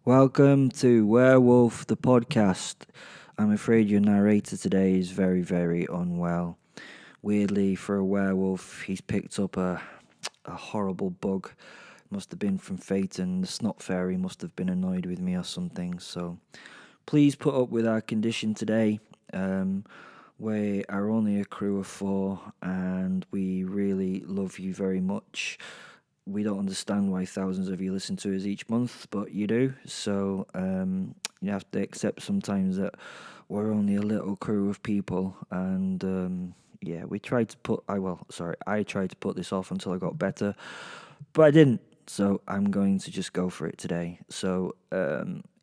Welcome to Werewolf, the podcast. I'm afraid your narrator today is very, very unwell. Weirdly, for a werewolf, he's picked up a horrible bug. Must have been from Faeton. The snot fairy must have been annoyed with me or something. So please put up with our condition today. We are only a crew of 4 and we really love you very much. We don't understand why thousands of you listen to us each month, but you do. So you have to accept sometimes that we're only a little crew of people. And we tried to put. I tried to put this off until I got better, but I didn't. So I'm going to just go for it today. So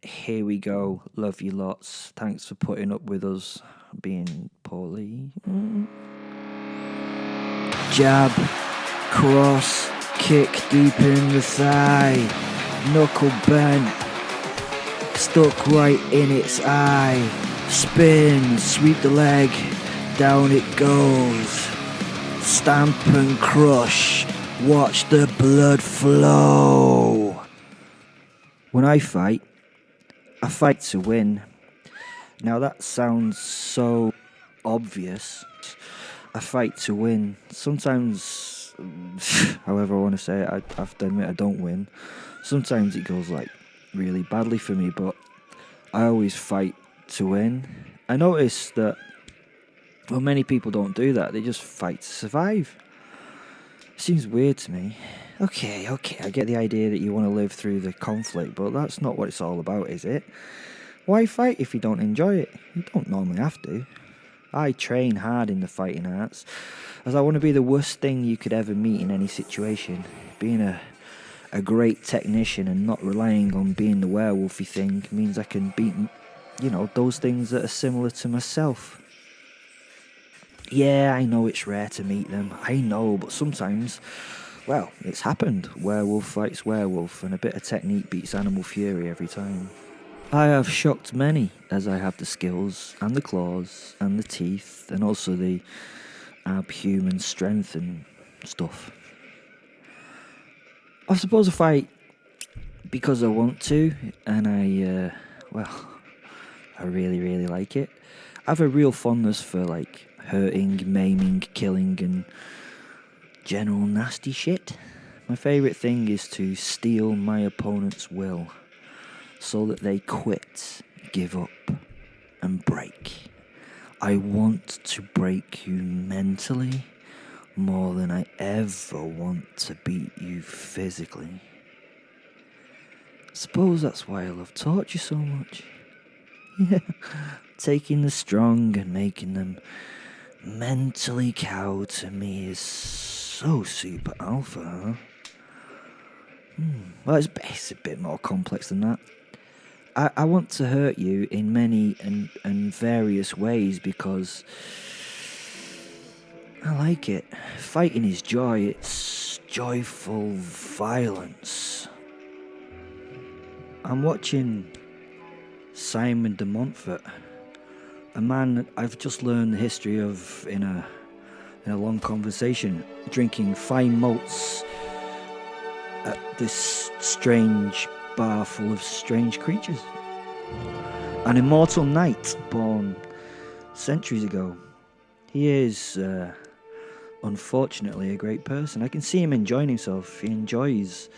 here we go. Love you lots. Thanks for putting up with us being poorly. Jab, cross. Kick deep in the thigh, knuckle bent, stuck right in its eye. Spin, sweep the leg, down it goes. Stamp and crush, watch the blood flow. When I fight to win. Now that sounds so obvious. I fight to win. Sometimes, however I want to say it, I have to admit I don't win. Sometimes it goes really badly for me, but I always fight to win. I notice that many people don't do that. They just fight to survive. It seems weird to me. Okay, I get the idea that you want to live through the conflict, but that's not what it's all about, is it? Why fight if you don't enjoy it? You don't normally have to. I train hard in the fighting arts, as I want to be the worst thing you could ever meet in any situation. Being a great technician and not relying on being the werewolfy thing means I can beat, those things that are similar to myself. Yeah, I know it's rare to meet them. I know, but sometimes, it's happened. Werewolf fights werewolf, and a bit of technique beats animal fury every time. I have shocked many, as I have the skills, and the claws, and the teeth, and also the abhuman strength and stuff. I suppose I fight because I want to, and I really, really like it. I have a real fondness for, hurting, maiming, killing, and general nasty shit. My favourite thing is to steal my opponent's will, so that they quit, give up, and break. I want to break you mentally more than I ever want to beat you physically. Suppose that's why I love torture so much. Yeah, taking the strong and making them mentally cow to me is so super alpha, huh? Well, it's a bit more complex than that. I want to hurt you in many and various ways because I like it. Fighting is joy. It's joyful violence. I'm watching Simon de Montfort, a man I've just learned the history of in a long conversation, drinking fine malts at this strange bar full of strange creatures. An immortal knight born centuries ago. He is, unfortunately, a great person. I can see him enjoying himself. He enjoys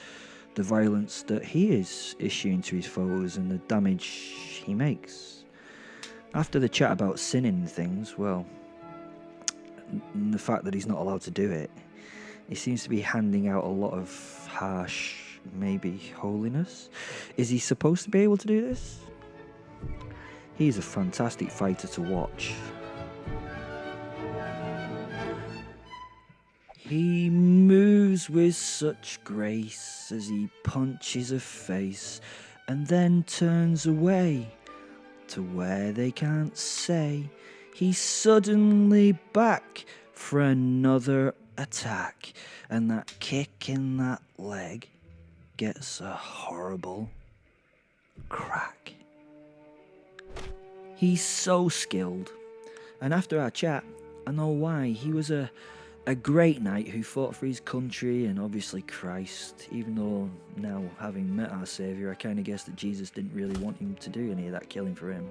the violence that he is issuing to his foes and the damage he makes. After the chat about sinning and things, and the fact that he's not allowed to do it, he seems to be handing out a lot of harsh, maybe holiness. Is he supposed to be able to do this? He's a fantastic fighter to watch. He moves with such grace as he punches a face and then turns away to where they can't say. He's suddenly back for another attack, and that kick in that leg gets a horrible crack. He's so skilled, and after our chat, I know why. He was a A great knight who fought for his country and obviously Christ, even though now, having met our Saviour, I kind of guess that Jesus didn't really want him to do any of that killing for him.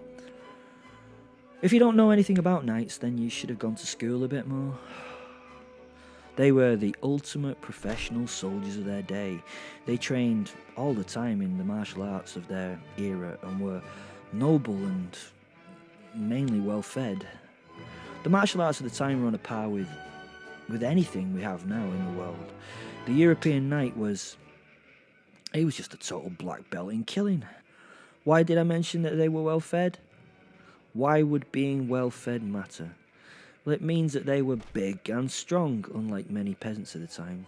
If you don't know anything about knights, then you should have gone to school a bit more. They were the ultimate professional soldiers of their day. They trained all the time in the martial arts of their era and were noble and mainly well fed. The martial arts of the time were on a par with anything we have now in the world. The European knight was just a total black belt in killing. Why did I mention that they were well fed? Why would being well fed matter? Well, it means that they were big and strong, unlike many peasants at the time.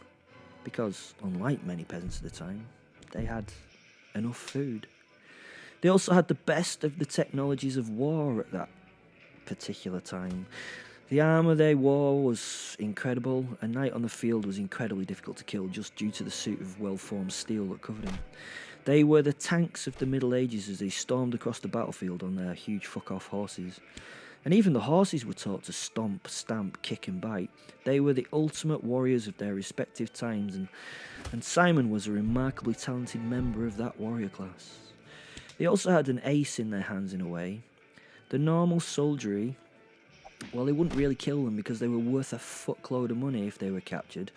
Because, unlike many peasants at the time, they had enough food. They also had the best of the technologies of war at that particular time. The armour they wore was incredible. A knight on the field was incredibly difficult to kill just due to the suit of well-formed steel that covered him. They were the tanks of the Middle Ages as they stormed across the battlefield on their huge fuck-off horses. And even the horses were taught to stomp, stamp, kick and bite. They were the ultimate warriors of their respective times, and Simon was a remarkably talented member of that warrior class. They also had an ace in their hands in a way. The normal soldiery, well, they wouldn't really kill them because they were worth a fuckload of money if they were captured,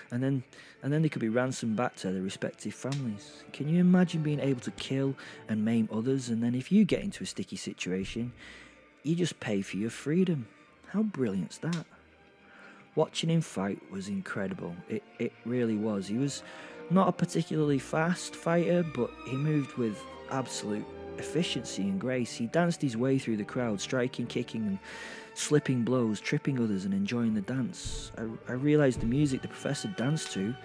and then they could be ransomed back to their respective families. Can you imagine being able to kill and maim others, and then if you get into a sticky situation, you just pay for your freedom? How brilliant's that? Watching him fight was incredible. It really was. He was not a particularly fast fighter, but he moved with absolute efficiency and grace. He danced his way through the crowd, striking, kicking and slipping blows, tripping others and enjoying the dance. I realised the music the professor danced to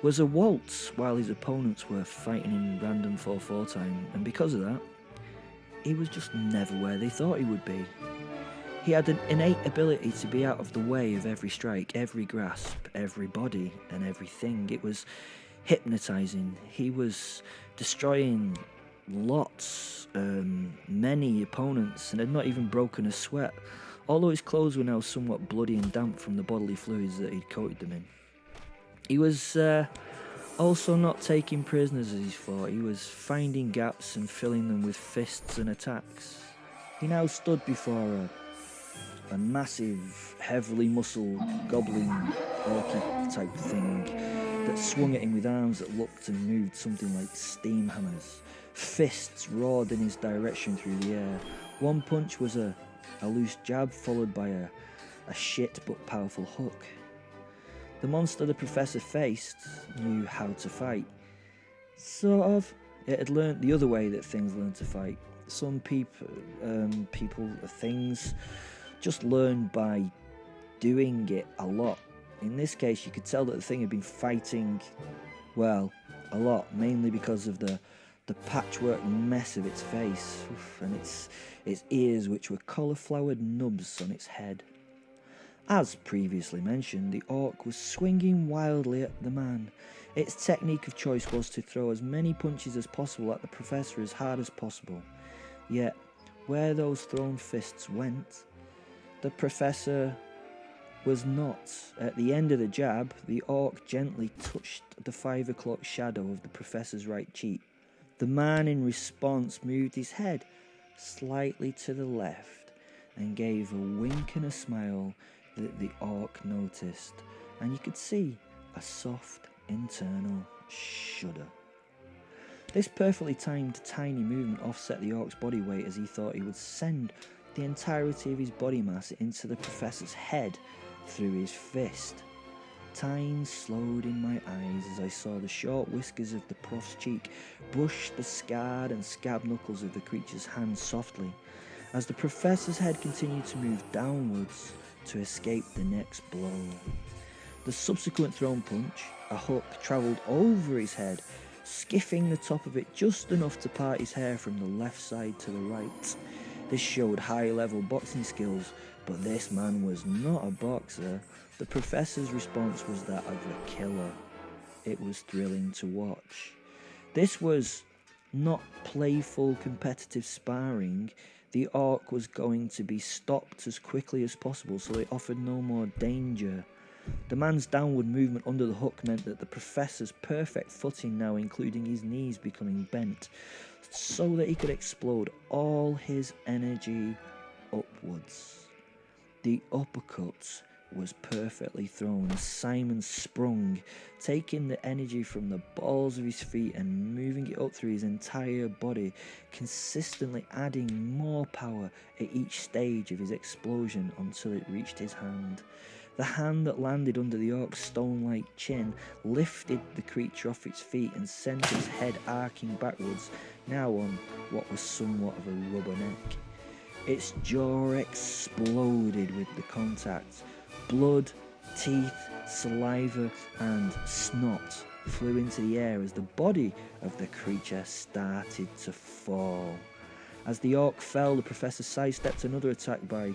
was a waltz while his opponents were fighting in random 4/4 time, and because of that, he was just never where they thought he would be. He had an innate ability to be out of the way of every strike, every grasp, every body and everything. It was hypnotising. He was destroying many opponents, and had not even broken a sweat, although his clothes were now somewhat bloody and damp from the bodily fluids that he'd coated them in. He was also not taking prisoners as he fought. He was finding gaps and filling them with fists and attacks. He now stood before a massive, heavily muscled, goblin orky type thing that swung at him with arms that looked and moved something like steam hammers. Fists roared in his direction through the air. One punch was a loose jab followed by a shit but powerful hook. The monster the professor faced knew how to fight. Sort of. It had learnt the other way that things learn to fight. Some things just learn by doing it a lot. In this case, you could tell that the thing had been fighting, well, a lot, mainly because of the patchwork mess of its face, and its ears, which were cauliflowered nubs on its head. As previously mentioned, the orc was swinging wildly at the man. Its technique of choice was to throw as many punches as possible at the professor as hard as possible. Yet, where those thrown fists went, the professor was not. At the end of the jab, the orc gently touched the 5 o'clock shadow of the professor's right cheek. The man in response moved his head slightly to the left and gave a wink and a smile that the orc noticed, and you could see a soft internal shudder. This perfectly timed tiny movement offset the orc's body weight as he thought he would send the entirety of his body mass into the professor's head through his fist. Time slowed in my eyes as I saw the short whiskers of the prof's cheek brush the scarred and scabbed knuckles of the creature's hand softly, as the professor's head continued to move downwards to escape the next blow. The subsequent thrown punch, a hook, travelled over his head, skiffing the top of it just enough to part his hair from the left side to the right. This showed high-level boxing skills, but this man was not a boxer. The professor's response was that of a killer. It was thrilling to watch. This was not playful competitive sparring. The orc was going to be stopped as quickly as possible, so it offered no more danger. The man's downward movement under the hook meant that the professor's perfect footing now, including his knees becoming bent, so that he could explode all his energy upwards. The uppercut was perfectly thrown as Simon sprung, taking the energy from the balls of his feet and moving it up through his entire body, consistently adding more power at each stage of his explosion until it reached his hand. The hand that landed under the orc's stone-like chin lifted the creature off its feet and sent its head arcing backwards, now on what was somewhat of a rubber neck. Its jaw exploded with the contact. Blood, teeth, saliva, and snot flew into the air as the body of the creature started to fall. As the orc fell, the professor sidestepped another attack by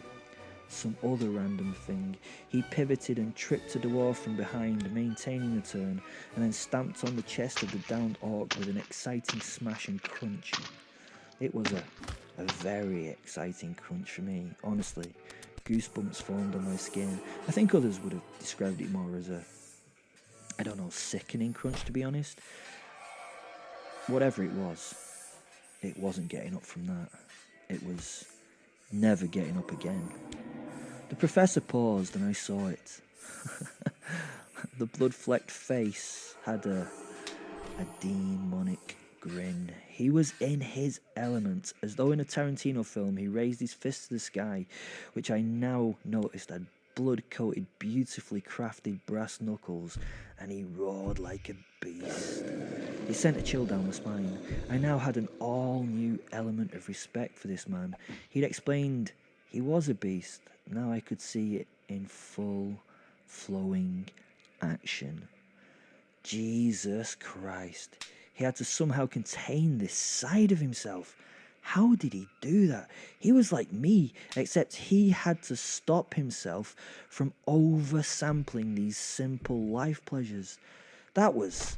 some other random thing. He pivoted and tripped a dwarf from behind, maintaining the turn, and then stamped on the chest of the downed orc with an exciting smash and crunch. It was a very exciting crunch for me, honestly. Goosebumps formed on my skin. I think others would have described it more as a, sickening crunch, to be honest. Whatever it wasn't getting up from that. It was never getting up again. The professor paused and I saw it. The blood-flecked face had a demonic grin. He was in his element. As though in a Tarantino film, he raised his fist to the sky, which I now noticed had blood-coated, beautifully crafted brass knuckles, and he roared like a beast. It sent a chill down my spine. I now had an all-new element of respect for this man. He'd explained he was a beast. Now I could see it in full, flowing action. Jesus Christ. He had to somehow contain this side of himself. How did he do that? He was like me, except he had to stop himself from oversampling these simple life pleasures. That was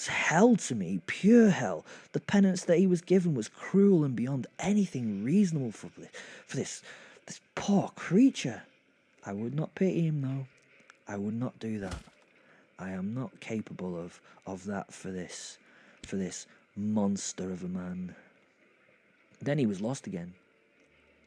hell to me, pure hell. The penance that he was given was cruel and beyond anything reasonable for this poor creature. I would not pity him, though. I would not do that. I am not capable of that for this monster of a man. Then he was lost again,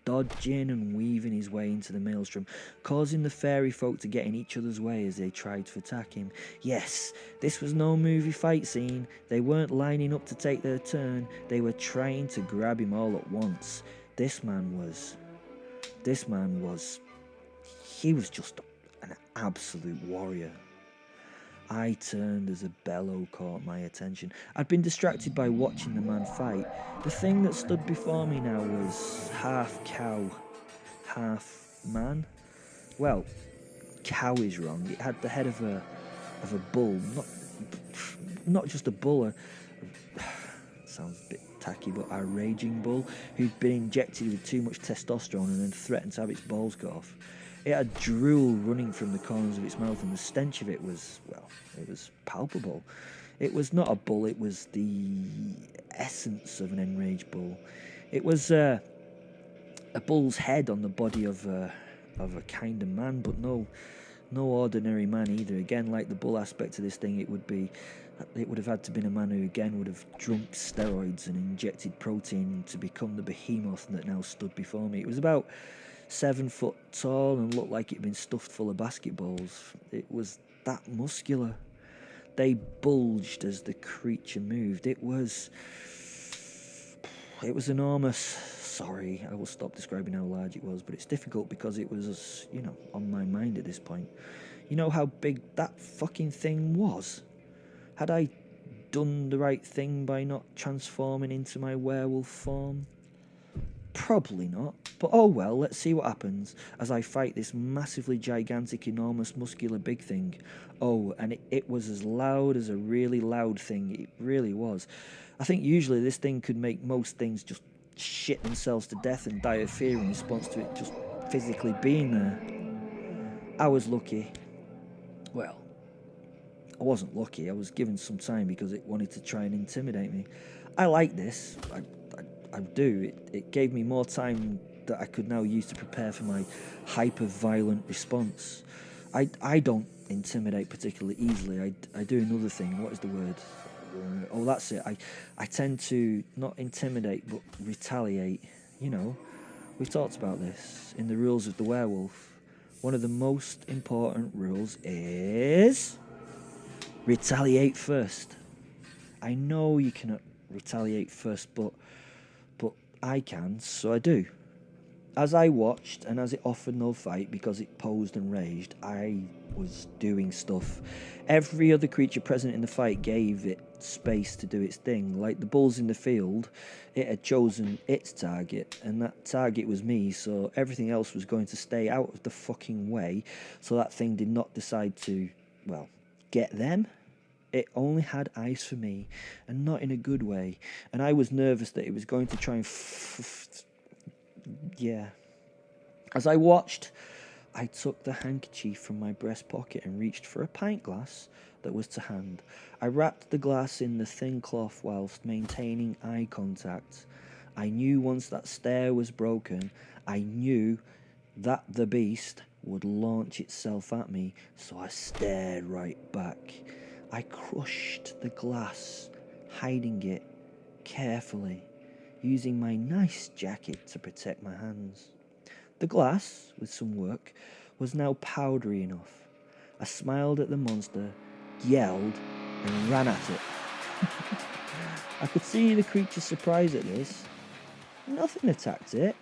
dodging and weaving his way into the maelstrom, causing the fairy folk to get in each other's way as they tried to attack him. Yes, this was no movie fight scene. They weren't lining up to take their turn. They were trying to grab him all at once. He was just an absolute warrior. I turned as a bellow caught my attention. I'd been distracted by watching the man fight. The thing that stood before me now was half cow, half man. Well, cow is wrong. It had the head of a bull, not just a bull. Sounds a bit tacky, but a raging bull who'd been injected with too much testosterone and then threatened to have its balls cut off. It had drool running from the corners of its mouth, and the stench of it was palpable. It was not a bull, it was the essence of an enraged bull. It was a bull's head on the body of a kind of man, but no ordinary man either. Again, like the bull aspect of this thing, it would have had to been a man who again would have drunk steroids and injected protein to become the behemoth that now stood before me. It was about 7 foot tall and looked like it'd been stuffed full of basketballs. It was that muscular. They bulged as the creature moved. It was enormous. Sorry, I will stop describing how large it was, but it's difficult because it was, on my mind at this point. You know how big that fucking thing was? Had I done the right thing by not transforming into my werewolf form? Probably not, but oh well, let's see what happens as I fight this massively gigantic, enormous, muscular big thing. Oh, and it was as loud as a really loud thing. It really was. I think usually this thing could make most things just shit themselves to death and die of fear in response to it just physically being there. I was lucky. Well, I wasn't lucky. I was given some time because it wanted to try and intimidate me. I like this. I do. It gave me more time that I could now use to prepare for my hyper-violent response. I don't intimidate particularly easily. I do another thing. What is the word? Oh, that's it. I tend to not intimidate but retaliate. You know, we've talked about this in the rules of the werewolf. One of the most important rules is retaliate first. I know you cannot retaliate first, but I can, so I do. As I watched, and as it offered no fight because it posed and raged, I was doing stuff. Every other creature present in the fight gave it space to do its thing. Like the bulls in the field, it had chosen its target, and that target was me, so everything else was going to stay out of the fucking way, so that thing did not decide to, well, get them. It only had eyes for me, and not in a good way, and I was nervous that it was going to try and yeah. As I watched, I took the handkerchief from my breast pocket and reached for a pint glass that was to hand. I wrapped the glass in the thin cloth whilst maintaining eye contact. I knew once that stare was broken, I knew that the beast would launch itself at me, so I stared right back. I crushed the glass, hiding it carefully, using my nice jacket to protect my hands. The glass, with some work, was now powdery enough. I smiled at the monster, yelled, and ran at it. I could see the creature's surprise at this. Nothing attacked it.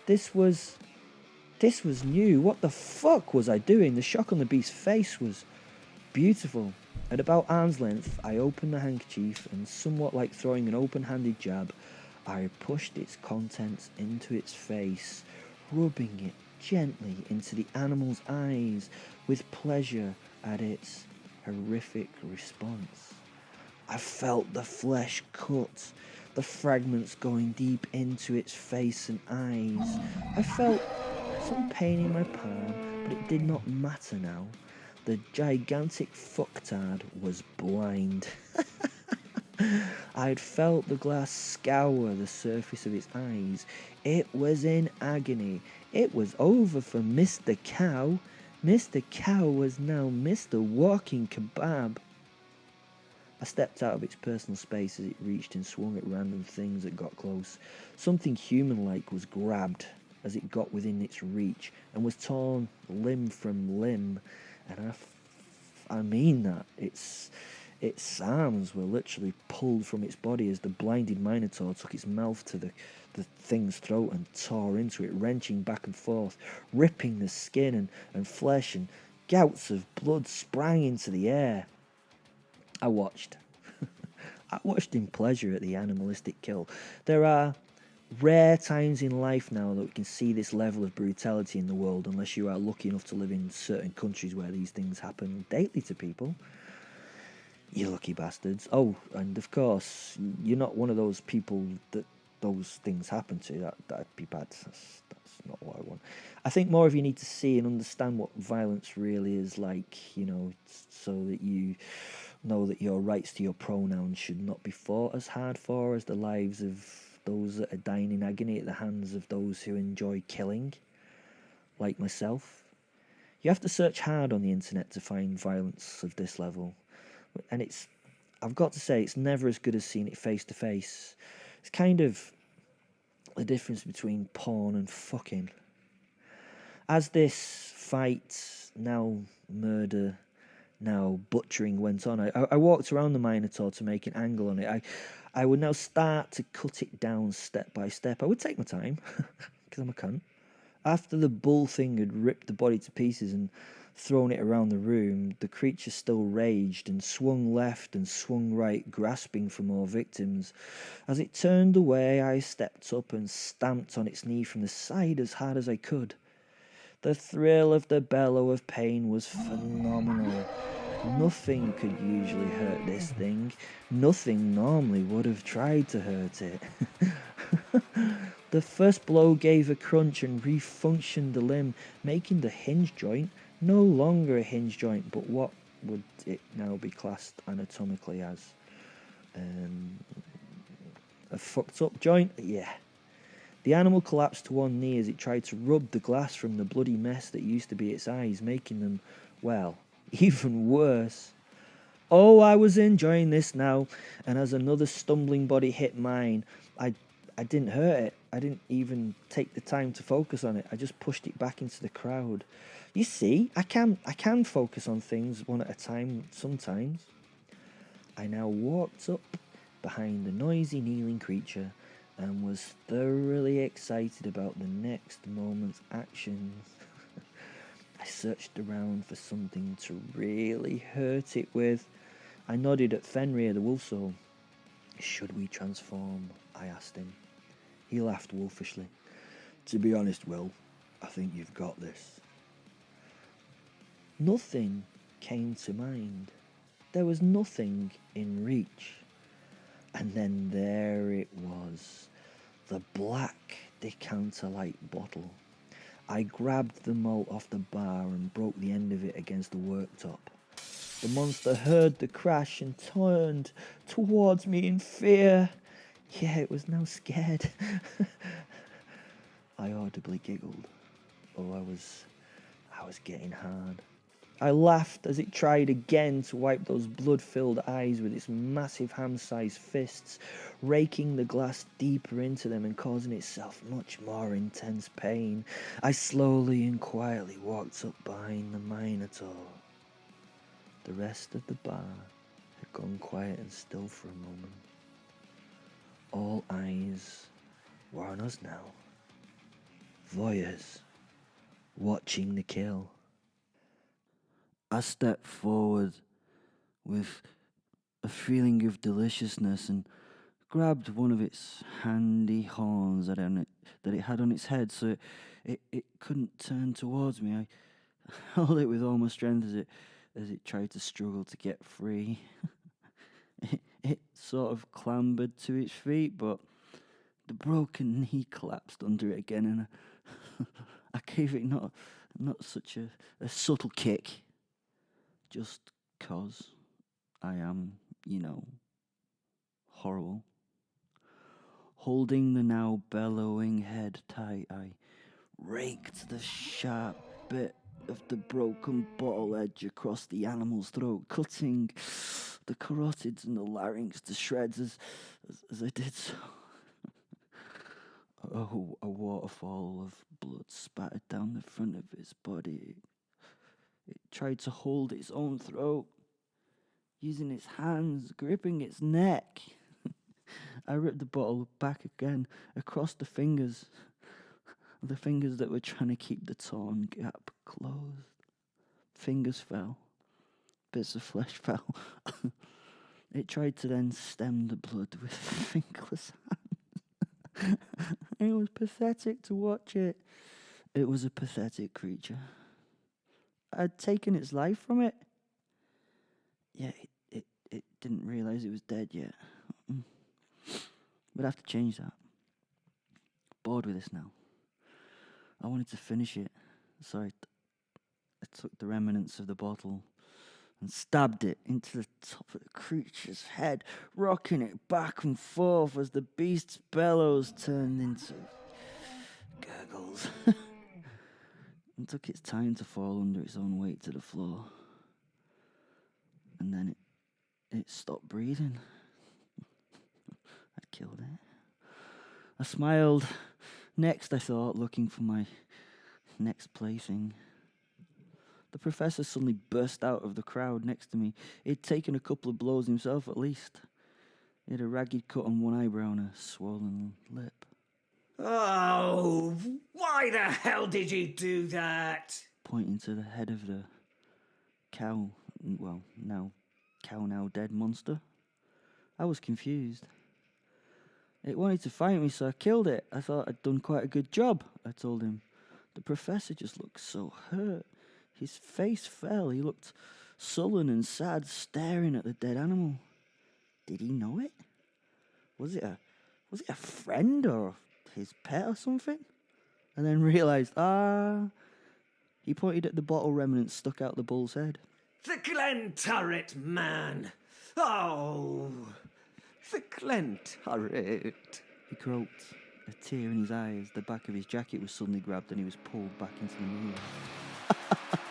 This was new. What the fuck was I doing? The shock on the beast's face was beautiful. At about arm's length, I opened the handkerchief and, somewhat like throwing an open-handed jab, I pushed its contents into its face, rubbing it gently into the animal's eyes with pleasure at its horrific response. I felt the flesh cut, the fragments going deep into its face and eyes. I felt some pain in my palm, but it did not matter now. The gigantic fucktard was blind. I had felt the glass scour the surface of its eyes. It was in agony. It was over for Mr. Cow. Mr. Cow was now Mr. Walking Kebab. I stepped out of its personal space as it reached and swung at random things that got close. Something human-like was grabbed as it got within its reach and was torn limb from limb. And I mean that. Its arms were literally pulled from its body as the blinded Minotaur took its mouth to the thing's throat and tore into it, wrenching back and forth, ripping the skin and flesh, and gouts of blood sprang into the air. I watched. I watched in pleasure at the animalistic kill. There are rare times in life now that we can see this level of brutality in the world, unless you are lucky enough to live in certain countries where these things happen daily to people. You lucky bastards. Oh, and of course, you're not one of those people that those things happen to. That'd be bad. That's not what I want. I think more of you need to see and understand what violence really is like, you know, so that you know that your rights to your pronouns should not be fought as hard for as the lives of those that are dying in agony at the hands of those who enjoy killing, like myself. You have to search hard on the internet to find violence of this level. And I've got to say, it's never as good as seeing it face to face. It's kind of the difference between porn and fucking. As this fight, now murder, now butchering went on, I walked around the Minotaur to make an angle on it. I would now start to cut it down step by step. I would take my time, because I'm a cunt. After the bull thing had ripped the body to pieces and thrown it around the room, the creature still raged and swung left and swung right, grasping for more victims. As it turned away, I stepped up and stamped on its knee from the side as hard as I could. The thrill of the bellow of pain was phenomenal. Nothing could usually hurt this thing. Nothing normally would have tried to hurt it. The first blow gave a crunch and refunctioned the limb, making the hinge joint no longer a hinge joint, but what would it now be classed anatomically as? A fucked up joint? Yeah. The animal collapsed to one knee as it tried to rub the glass from the bloody mess that used to be its eyes, making them, well, even worse. Oh, I was enjoying this now, and as another stumbling body hit mine, I didn't hurt it. I didn't even take the time to focus on it. I just pushed it back into the crowd. You see, I can focus on things one at a time sometimes. I now walked up behind the noisy kneeling creature and was thoroughly excited about the next moment's actions. I searched around for something to really hurt it with. I nodded at Fenrir the wolf soul. Should we transform? I asked him. He laughed wolfishly. To be honest, Will, I think you've got this. Nothing came to mind. There was nothing in reach. And then there it was, the black decanter light bottle. I grabbed the malt off the bar and broke the end of it against the worktop. The monster heard the crash and turned towards me in fear. Yeah, it was now scared. I audibly giggled. Oh, I was getting hard. I laughed as it tried again to wipe those blood-filled eyes with its massive ham-sized fists, raking the glass deeper into them and causing itself much more intense pain. I slowly and quietly walked up behind the Minotaur. The rest of the bar had gone quiet and still for a moment. All eyes were on us now. Voyeurs, watching the kill. I stepped forward with a feeling of deliciousness and grabbed one of its handy horns that it had on its head so it couldn't turn towards me. I held it with all my strength as it tried to struggle to get free. It sort of clambered to its feet, but the broken knee collapsed under it again, and I gave it not such a subtle kick. Just 'cause I am, horrible. Holding the now bellowing head tight, I raked the sharp bit of the broken bottle edge across the animal's throat, cutting the carotids and the larynx to shreds as I did so. A waterfall of blood spattered down the front of its body. It tried to hold its own throat, using its hands, gripping its neck. I ripped the bottle back again across the fingers that were trying to keep the torn gap closed. Fingers fell. Bits of flesh fell. It tried to then stem the blood with fingerless hands. It was pathetic to watch it. It was a pathetic creature. I'd taken its life from it. Yeah, it didn't realise it was dead yet. We'd have to change that. Bored with this now. I wanted to finish it, so I took the remnants of the bottle and stabbed it into the top of the creature's head, rocking it back and forth as the beast's bellows turned into gurgles. And took its time to fall under its own weight to the floor. And then it stopped breathing. I'd killed it. I smiled. Next, I thought, looking for my next plaything. The professor suddenly burst out of the crowd next to me. He'd taken a couple of blows himself, at least. He had a ragged cut on one eyebrow and a swollen lip. Oh, why the hell did you do that? Pointing to the head of the cow now dead monster. I was confused. It wanted to fight me, so I killed it. I thought I'd done quite a good job, I told him. The professor just looked so hurt. His face fell. He looked sullen and sad, staring at the dead animal. Did he know it? Was it a friend or his pet or something? And then realised, he pointed at the bottle remnants stuck out the bull's head. The Glen Turret, man. Oh, the Glen Turret. He croaked. a tear in his eye as the back of his jacket was suddenly grabbed and he was pulled back into the mirror.